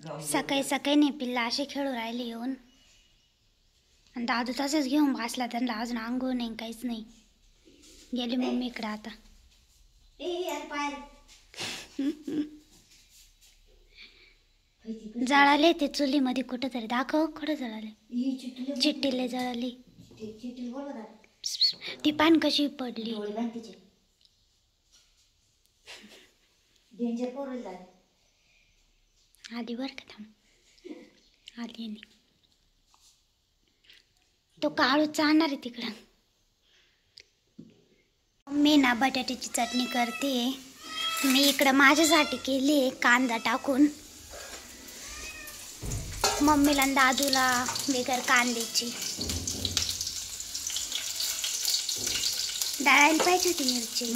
सकाळी सकाळी नाही पिल्ला असे खेळू राहिले येऊन आणि दादू तसंच घेऊन बसला. त्यांना अजून अंघोळ नाही काहीच नाही. गेली मम्मी इकडं आता. जळाले ते चुलीमध्ये कुठं तरी दाखव. कुठं जळाले? चिट्टीले जळाली. ती पान कशी पडली. आधी बर का थांब आधी नाही. तो काळू चालणार आहे तिकडं. मी ना बटाट्याची चटणी करते. मी इकडं माझ्यासाठी केली आहे कांदा टाकून. मम्मीला आणि दादूला बिगर कांद्याची. दळायला पाहिजे होती मिरची.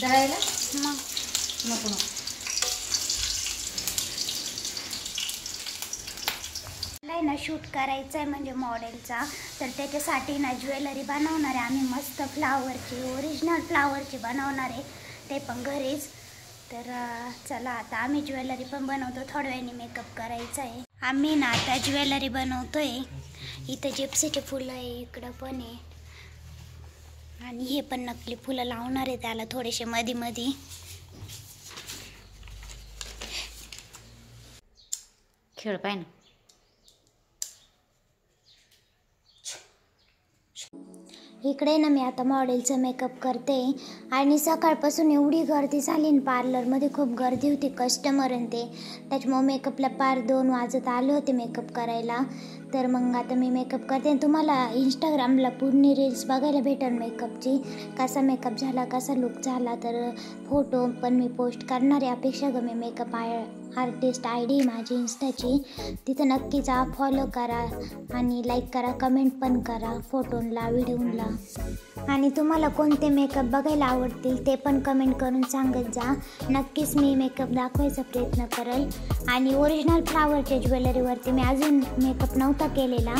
दळायला मग नको नको. मला ना शूट करायचं आहे म्हणजे मॉडेलचा. तर त्याच्यासाठी ना ज्वेलरी बनवणार आहे आम्ही. मस्त फ्लावरची, ओरिजिनल फ्लावरची बनवणार आहे. ते पण घरीच. तर चला आता आम्ही ज्वेलरी पण बनवतो. थोड्या वेळाने मेकअप करायचा आहे. आम्ही ना आता ज्वेलरी बनवतोय. इथं जिप्सीचे फुलं आहे, इकडं पण आहे. आणि हे पण नकली फुलं लावणार आहे त्याला थोडेसे मधी मधी. खेळ पाय ना. इकडे ना मी आता मॉडेलचं मेकअप करते. आणि सकाळपासून एवढी गर्दी झाली ना पार्लरमध्ये. खूप गर्दी होती कस्टमर आणि ते. त्याच्यामुळे मेकअपला पार 2 वाजत आले होते मेकअप करायला. तर मग आता मी मेकअप करते. तुम्हाला इंस्टाग्रामला पूर्ण रील्स बघायला भेटेल मेकअपची. कसा मेकअप झाला, कसा लुक झाला. तर फोटो पण मी पोस्ट करणार आहे. अपेक्षा ग मी मेकअप आर्टिस्ट ID माझी इंस्टाची. तिथं नक्की जा, फॉलो करा आणि लाईक करा, कमेंट पण करा फोटोला, व्हिडिओला. आणि तुम्हाला कोणते मेकअप बघायला आवडतील ते पण कमेंट करून सांगत जा. नक्कीच मी मेकअप दाखवायचा प्रयत्न करेल. आणि ओरिजिनल फ्लावरच्या ज्वेलरीवरती मी अजून मेकअप नव्हता केलेला.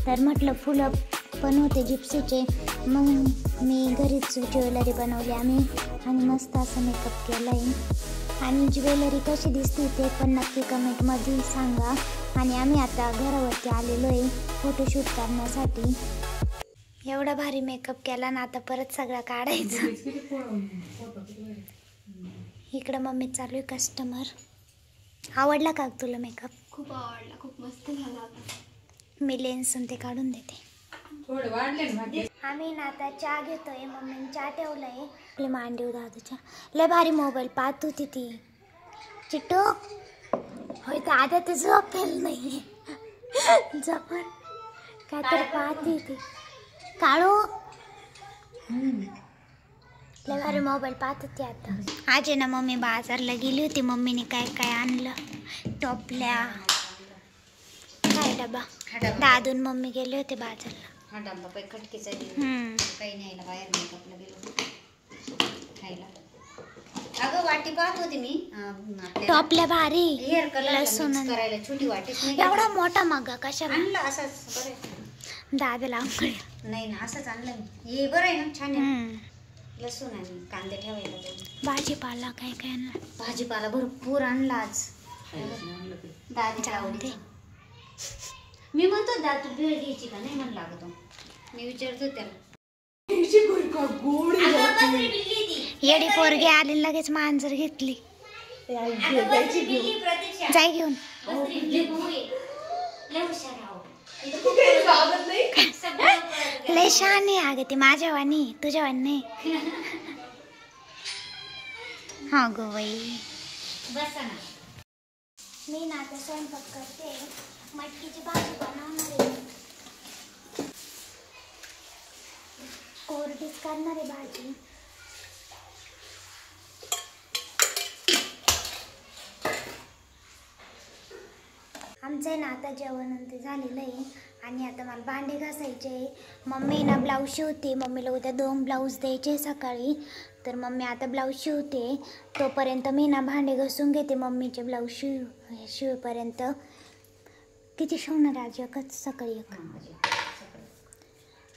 तर म्हटलं फुलं पण होते जिप्सीचे. मग मी घरीच ज्वेलरी बनवली आम्ही आणि मस्त असं मेकअप केला आहे. आणि ज्वेलरी कशी दिसते ते पण नक्की कमेंटमध्ये सांगा. आणि आम्ही आता घरावरती आलेलो आहे फोटोशूट करण्यासाठी. एवढा भारी मेकअप केला ना आता परत सगळं काढायचं. इकडं मम्मी चालू आहे कस्टमर. आवडला का तुला मेकअप? खूप आवडला, खूप मस्त झाला होता. मी लेन्स ते काढून देते. थोडं वाढले ना. आम्ही ना आता चहा घेतोय. मम्मीने चहा ठेवलाय. आपले मांडीव दादूच्या लय भारी मोबाईल पाहत होती ती. चिट्टू होय तर आता ते झोपेल नाही. झोपण काय तर पाहते ती. काळू लय भारी मोबाईल पाहत होती आता. आज ना मम्मी बाजारला गेली होती. मम्मीने काय काय आणलं. टोपल्या काय डबा. दादून मम्मी गेले होते बाजारला. हा डब्बा काही खटकीचा काही न्यायला बाहेर मेकअपला गेलो खायला. अगं वाटी पाहत होती मी. टोपल्या भारी. हेअर कलर लसूण करायला छोटी वाटीच नाही. एवढा मोठा मग कशाला आणलं असंच बरं. दादाला आंघोळ नाही ना असंच आणलं मी. हे बरं आहे ना, छान आहे. लसूण आणि कांदे ठेवायला. भाजीपाला काय काय आणला. भाजीपाला भरपूर आणला आज. दादीच्या आवडते. मी म्हणतो दा तू भेळ घ्यायची का नाही म्हणला. अगं तो मी विचारतो त्याला. येडी पोरगी आली लगेच मांजर घेतली. जाय घेऊन. लय छान आहे अगं ती. माझ्या वाणी तुझ्या वाणी नाही. हा गो बाई. मी ना आता स्वयंपाक करते. मटकीची भाजी बनवणार आहे. कोरडीच करणार आहे भाजी. आमचं आहे ना आता जेवण ते झालेलं आहे. आणि आता मला भांडे घासायचे. मम्मी ना ब्लाऊज शिवते. मम्मीला उद्या 2 ब्लाऊज द्यायचे सकाळी. तर मम्मी आता ब्लाऊज शिवते. तोपर्यंत मी ना भांडे घासून घेते. मम्मीचे ब्लाऊज शिवेपर्यंत. किती शिवणार आज? एकच सकाळी एक.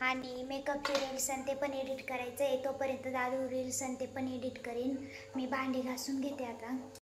आणि मेकअपचे रील्स आणि ते पण एडिट करायचं आहे. तोपर्यंत दादू रील्स आणि ते पण एडिट करीन. मी भांडे घासून घेते आता.